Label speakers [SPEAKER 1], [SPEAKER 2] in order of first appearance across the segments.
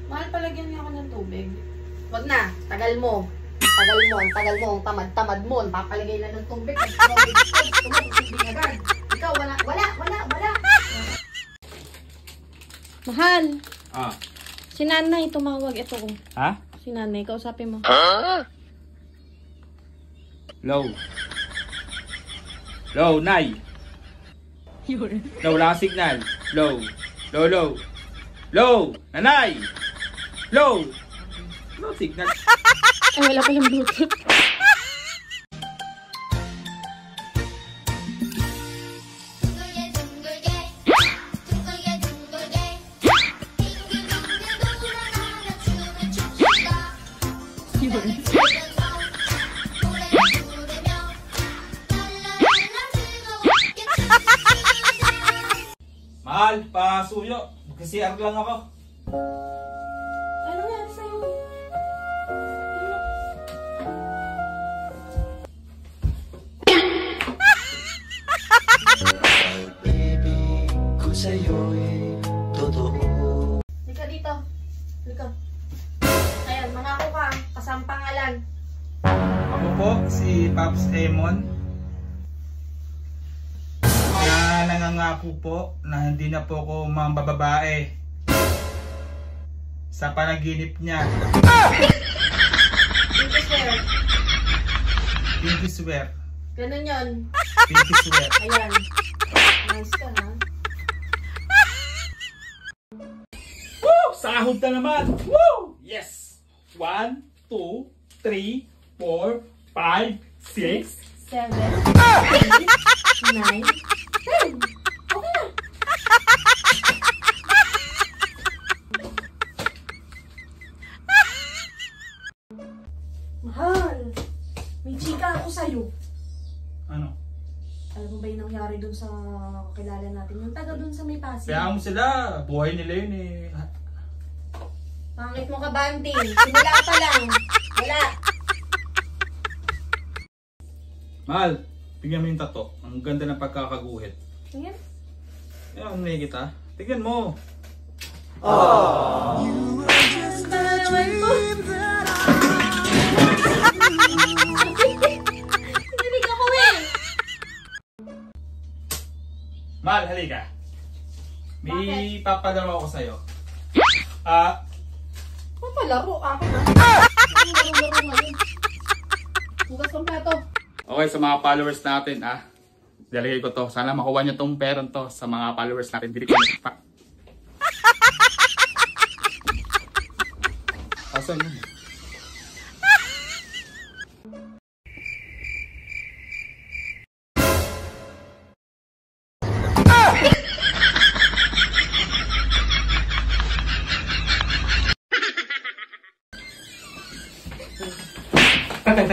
[SPEAKER 1] Mahal, palagyan niya ako ng tubig.
[SPEAKER 2] Wag na, tagal mo. Ang tagal mo, ang tamad-tamad mo. Papalagay na ng tubig. Tubig agad. Ikaw, wala.
[SPEAKER 1] Mahal,
[SPEAKER 3] Ah.
[SPEAKER 1] si nanay tumawag. Ito ko.
[SPEAKER 3] Ha?
[SPEAKER 1] Si nanay, kausapin mo.
[SPEAKER 3] Low. Low, Nay. Low, wala kang signal. Low. Low, Nanay. Low. Low signal.
[SPEAKER 1] Ay, wala palang Bluetooth.
[SPEAKER 3] Mahal, pasuyo. Mag-CR lang ako.
[SPEAKER 1] Ano nga sa'yo?
[SPEAKER 4] Baby, kung sa'yo'y totoo.
[SPEAKER 2] Halika dito. Halika. Ayan, mangako ka. Kasampangalan.
[SPEAKER 3] Ako po, si Pops Emon. Na nangangako po na hindi na po ako mambababae sa panaginip niya.
[SPEAKER 2] Pinky swear.
[SPEAKER 3] Pinky swear.
[SPEAKER 2] Ganun yun.
[SPEAKER 3] Pinky swear.
[SPEAKER 2] Ayan. Nice ka, ha?
[SPEAKER 3] Woo! Sahod na naman! Woo! Yes! 1, 2, 3, 4, 5, 6.
[SPEAKER 2] 7, 8, 9, 10. Okay na.
[SPEAKER 1] Mahal, may chika ako sa'yo.
[SPEAKER 3] Ano?
[SPEAKER 1] Alam mo ba yung nangyari dun sa kakilala natin? Yung taga dun sa may Pasig.
[SPEAKER 3] Kaya mo sila. Buhay nila yun eh.
[SPEAKER 2] Pangit mo ka, Banting. Simula pa lang. Wala.
[SPEAKER 3] Mahal, tignan mo yung tato. Ang ganda ng pagkakaguhit.
[SPEAKER 1] Tingnan.
[SPEAKER 3] Kaya kung nakikita, tignan mo.
[SPEAKER 2] Hindi ako eh.
[SPEAKER 3] Mahal, halika. May papalaro ako sa'yo.
[SPEAKER 2] Papalaro ako na. Laro-laro ngayon. Hugas kong plato.
[SPEAKER 3] Okay, sa mga followers natin, Dalagay ko to. Sana makuha nyo tong peron to sa mga followers natin. Dili ko pa. Asan yun?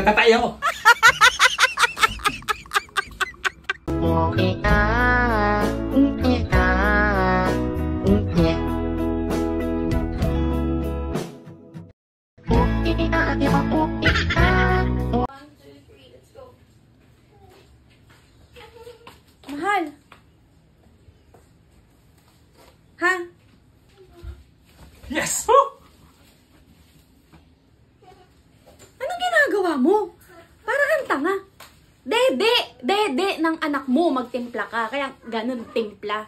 [SPEAKER 3] Tatay ako.
[SPEAKER 1] Mahal. Ha?
[SPEAKER 3] Yes! Woo!
[SPEAKER 1] Anong ginagawa mo? Para kang tanga. Dede ng anak mo magtimpla ka. Kaya ganun timpla.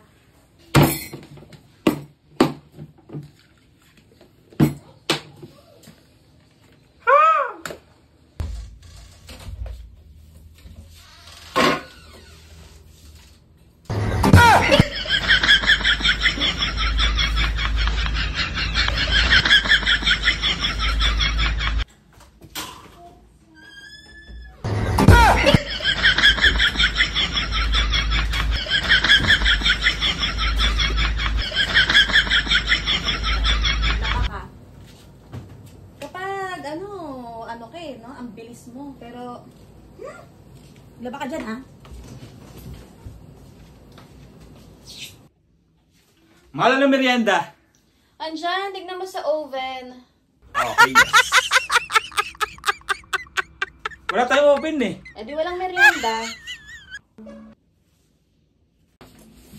[SPEAKER 1] No? Ang bilis mo. Pero, laba ka dyan, ha?
[SPEAKER 3] Mahal na merienda.
[SPEAKER 1] Andyan, tignan mo sa oven.
[SPEAKER 3] Okay, yes. Wala tayong open eh.
[SPEAKER 1] Eh di walang merienda.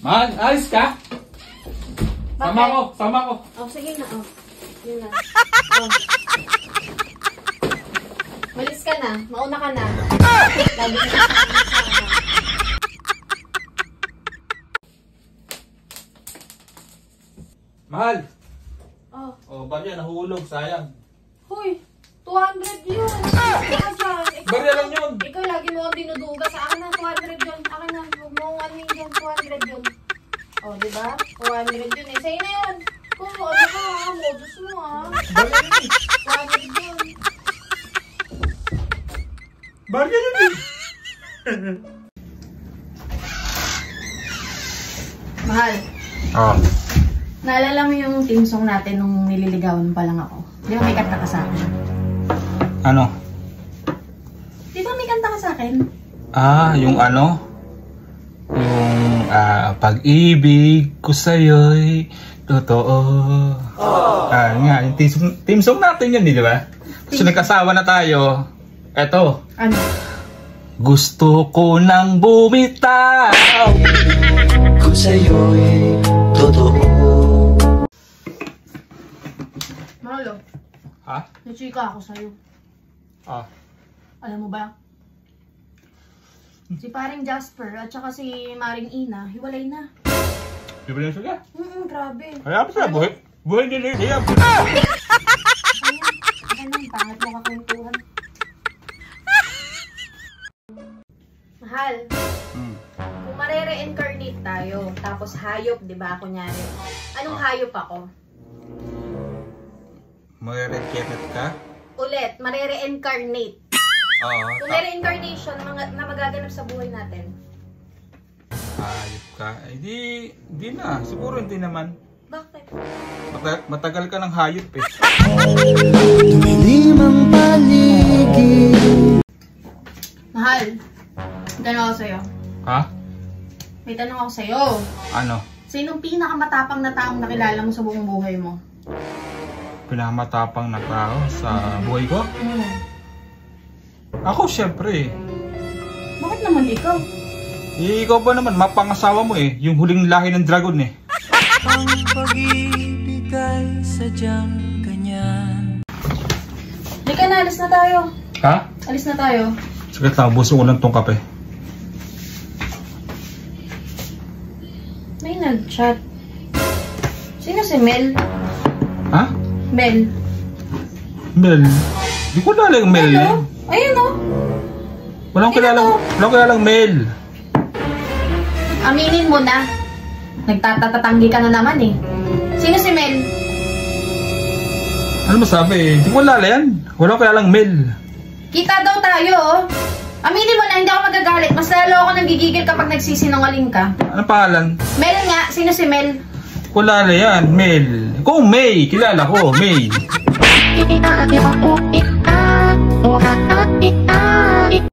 [SPEAKER 3] Mahal, alis ka? Sama ko.
[SPEAKER 1] Oh, sige na, oh.
[SPEAKER 2] Yun na. Oh. Malis ka na. Mauna ka na. Lagi ka na.
[SPEAKER 3] Mahal!
[SPEAKER 2] Oh.
[SPEAKER 3] Oh, barya, nahulog, sayang.
[SPEAKER 2] Huy! 200 yun! Ikaw dyan.
[SPEAKER 3] Barya lang yun!
[SPEAKER 2] Ikaw lagi mo akong dinuduga sa akin na 200 yun. Akin na. Huwag mo akong ano yun. 200 yun. O, diba? 200 yun eh. Sa'yo na yun. Kung ano ka, modus mo ah.
[SPEAKER 3] Barya yun eh!
[SPEAKER 2] 200 yun.
[SPEAKER 3] Barya yun eh!
[SPEAKER 2] Mahal,
[SPEAKER 3] Oh.
[SPEAKER 2] naalala mo yung team song natin nung nililigawan pa lang ako? Di ba may kanta ka sa akin?
[SPEAKER 3] Ano?
[SPEAKER 2] Di ba may kanta ka sa akin?
[SPEAKER 3] Ah, yung ano? Yung pag-ibig ko sa'yo'y totoo. Nga, yung team song natin yun, di ba? So nagkasawa na tayo. Eto.
[SPEAKER 2] Ano?
[SPEAKER 3] Gusto ko nang bumitaw.
[SPEAKER 4] Kung sa'yo'y totoo.
[SPEAKER 2] Mahal,
[SPEAKER 3] Ha?
[SPEAKER 2] nachika ako sa'yo.
[SPEAKER 3] Ah.
[SPEAKER 2] Alam mo ba? Si paring Jasper at saka si Maring Ina, hiwalay na.
[SPEAKER 3] Di ba yun sila?
[SPEAKER 2] Grabe.
[SPEAKER 3] Kaya pa sila, buhay nila niya.
[SPEAKER 2] Ano, pangit mo kakwentuhan. Mahal, kung marere-incarnate tayo, tapos hayop, di ba, kunyari. Anong hayop ako?
[SPEAKER 3] Mag-re-kemet ka?
[SPEAKER 2] Ulit, marere-incarnate.
[SPEAKER 3] Oo.
[SPEAKER 2] Kung may reincarnation na magaganap sa buhay natin.
[SPEAKER 3] Hayop ka? Di na. Siguro hindi naman.
[SPEAKER 2] Bakit?
[SPEAKER 3] Matagal ka ng hayop eh.
[SPEAKER 4] Tumilim ang paligid.
[SPEAKER 2] Mahal, may tanong ako sa'yo.
[SPEAKER 3] Ha?
[SPEAKER 2] May tanong ako sa'yo.
[SPEAKER 3] Ano?
[SPEAKER 2] Sinong pinakamatapang na taong nakilala mo sa buong buhay mo?
[SPEAKER 3] Pinakamatapang na tao sa buhay ko? Ako syempre.
[SPEAKER 2] Bakit naman ikaw?
[SPEAKER 3] Ikaw ba naman, mapangasawa mo eh. Yung huling lahi ng dragon eh.
[SPEAKER 4] Ang pag-ibig ay sadyang ganyan.
[SPEAKER 2] Halika na, alis na tayo.
[SPEAKER 3] Ha?
[SPEAKER 2] Alis na tayo.
[SPEAKER 3] Sige lang, buso ko lang tong kape.
[SPEAKER 2] May nag-chat. Sino si Mel?
[SPEAKER 3] Ha?
[SPEAKER 2] Mel.
[SPEAKER 3] Mel? Di ko lalang Mel eh.
[SPEAKER 2] Hello? Ayun o.
[SPEAKER 3] Walang kilalang Mel.
[SPEAKER 2] Aminin mo na. Nagtatatanggi ka na naman eh. Sino si Mel?
[SPEAKER 3] Ano masabi eh? Di ko lala yan. Walang kilalang Mel.
[SPEAKER 2] Kita daw tayo oh. Aminin mo na, hindi ako magagalit. Mas lalo ako nagigigil kapag nagsisinungaling ka.
[SPEAKER 3] Ano pangalan?
[SPEAKER 2] Mel nga. Sino si Mel?
[SPEAKER 3] Wala na yan, Mel. Ikaw, May. Kilala ko, May.